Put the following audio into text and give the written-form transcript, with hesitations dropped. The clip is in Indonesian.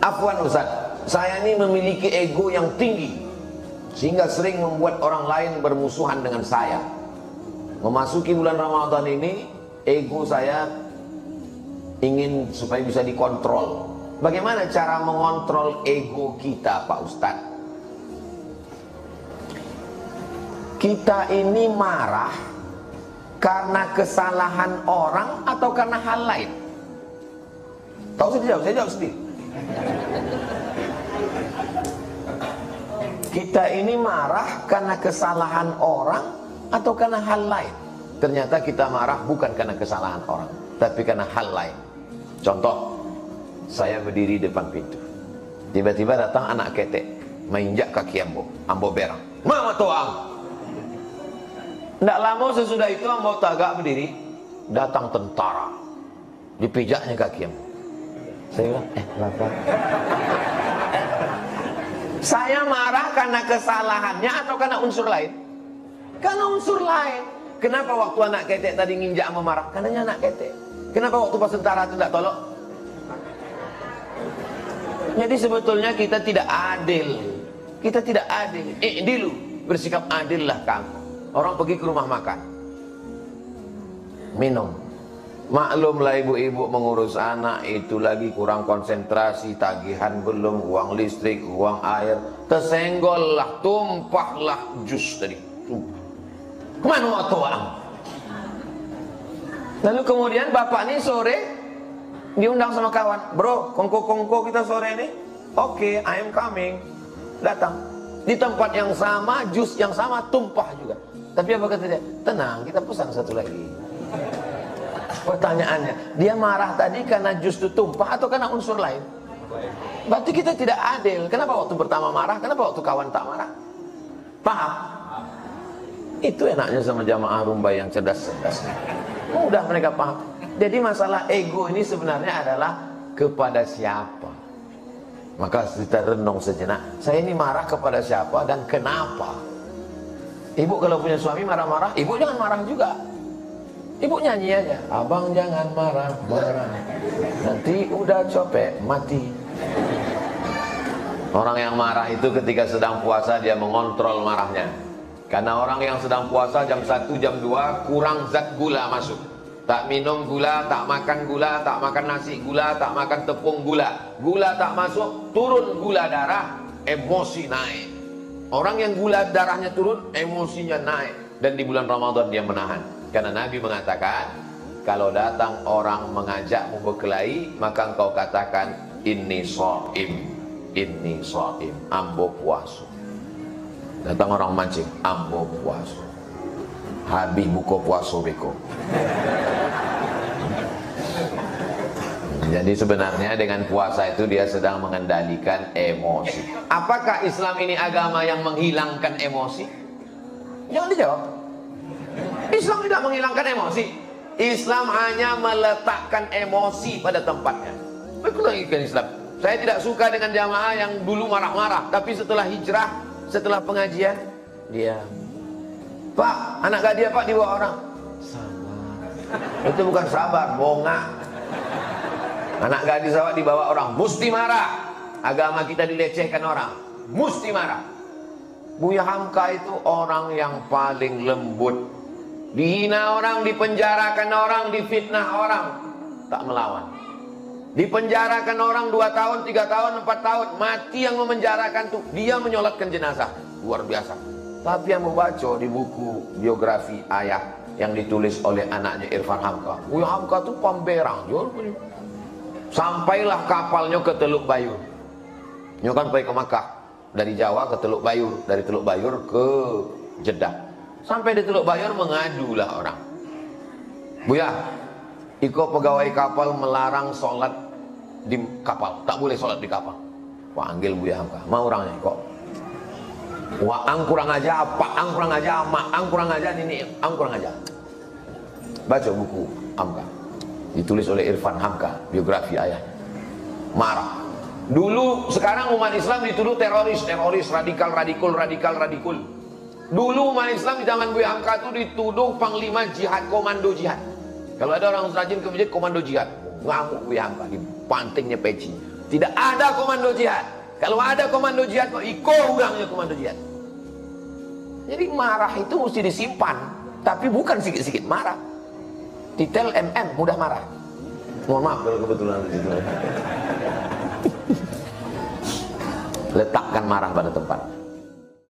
Afwan Ustaz, saya ini memiliki ego yang tinggi sehingga sering membuat orang lain bermusuhan dengan saya. Memasuki bulan Ramadan ini, ego saya ingin supaya bisa dikontrol. Bagaimana cara mengontrol ego kita, Pak Ustadz? Kita ini marah karena kesalahan orang atau karena hal lain? Tahu saya jawab sendiri. Kita ini marah karena kesalahan orang atau karena hal lain? Ternyata kita marah bukan karena kesalahan orang, tapi karena hal lain. Contoh, saya berdiri depan pintu, tiba-tiba datang anak ketek menginjak kaki ambo berang. Mama toang. Tidak lama sesudah itu ambo tagak berdiri, datang tentara, dipijaknya kaki ambo. Saya bilang, kenapa? Saya marah karena kesalahannya atau karena unsur lain? Karena unsur lain. Kenapa waktu anak ketek tadi nginjak ambo marah? Karena anak ketek. Kenapa waktu pas tentara itu tidak tolong? Jadi sebetulnya kita tidak adil. Kita tidak adil. Dulu bersikap adil lah kamu. Orang pergi ke rumah makan, minum. Maklumlah ibu-ibu mengurus anak itu lagi kurang konsentrasi, tagihan belum, uang listrik, uang air, tersenggol lah, tumpahlah jus tadi. Kemana tuang? Lalu kemudian bapak ini sore diundang sama kawan, bro, kongko kita sore ini, oke, I am coming. Datang di tempat yang sama, jus yang sama, tumpah juga. Tapi apa kata dia? Tenang, kita pesan satu lagi. Pertanyaannya, dia marah tadi karena jus itu tumpah atau karena unsur lain? Berarti kita tidak adil. Kenapa waktu pertama marah? Kenapa waktu kawan tak marah? Paham? Itu enaknya sama jamaah rumba yang cerdas-cerdas. Mudah mereka paham. Jadi masalah ego ini sebenarnya adalah kepada siapa. Maka kita renung sejenak, saya ini marah kepada siapa dan kenapa. Ibu kalau punya suami marah-marah, ibu jangan marah juga. Ibu nyanyi aja, abang jangan marah-marah, nanti udah capek mati. Orang yang marah itu ketika sedang puasa dia mengontrol marahnya. Karena orang yang sedang puasa jam 1, jam 2 kurang zat gula masuk. Tak minum gula, tak makan gula, tak makan nasi gula, tak makan tepung gula. Gula tak masuk, turun gula darah, emosi naik. Orang yang gula darahnya turun, emosinya naik. Dan di bulan Ramadan dia menahan. Karena Nabi mengatakan, kalau datang orang mengajakmu berkelahi, maka engkau katakan, inni shaim, ambo puasa. Datang orang mancing, ambo puasa. Habis buka puasa beko. Jadi sebenarnya dengan puasa itu dia sedang mengendalikan emosi. Apakah Islam ini agama yang menghilangkan emosi? Jangan dijawab. Islam tidak menghilangkan emosi. Islam hanya meletakkan emosi pada tempatnya. Betul Islam. Saya tidak suka dengan jamaah yang dulu marah-marah, tapi setelah hijrah, setelah pengajian, dia, Pak, anak gadis Pak dibawa orang. Sabar. Itu bukan sabar, bongak. Anak gadis awak dibawa orang, mesti marah. Agama kita dilecehkan orang, mesti marah. Buya Hamka itu orang yang paling lembut. Dihina orang, dipenjarakan orang, difitnah orang, tak melawan. Dipenjarakan orang 2 tahun, 3 tahun, 4 tahun, mati yang memenjarakan tuh, dia menyolatkan jenazah. Luar biasa. Tapi yang membaca di buku biografi ayah yang ditulis oleh anaknya Irfan Hamka, Buya Hamka tuh pamberang. Sampailah kapalnya ke Teluk Bayur. Nyo kan pergi ke Makkah, dari Jawa ke Teluk Bayur, dari Teluk Bayur ke Jeddah. Sampai di Teluk Bayur mengadulah orang, Buya, iko pegawai kapal melarang sholat di kapal, tak boleh sholat di kapal. Panggil Buya Hamka, mau orangnya kok. Wah, ang kurang aja, apa? Ang kurang aja, mak, ang kurang aja, ini, ang kurang aja. Baca buku Hamka, ditulis oleh Irfan Hamka, biografi ayah. Marah. Dulu, sekarang umat Islam dituduh teroris, radikal. Dulu umat Islam di zaman Buya Hamka itu dituduh panglima jihad, komando jihad. Kalau ada orang rajin ke masjid, komando jihad. Ngamuk Buya Hamka, dipantingnya peci. Tidak ada komando jihad. Kalau ada komando jihad, kok iko ulangnya komando jihad. Jadi marah itu mesti disimpan, tapi bukan sikit-sikit marah. Titel mudah marah. Mohon maaf kalau kebetulan di situ. Letakkan marah pada tempat.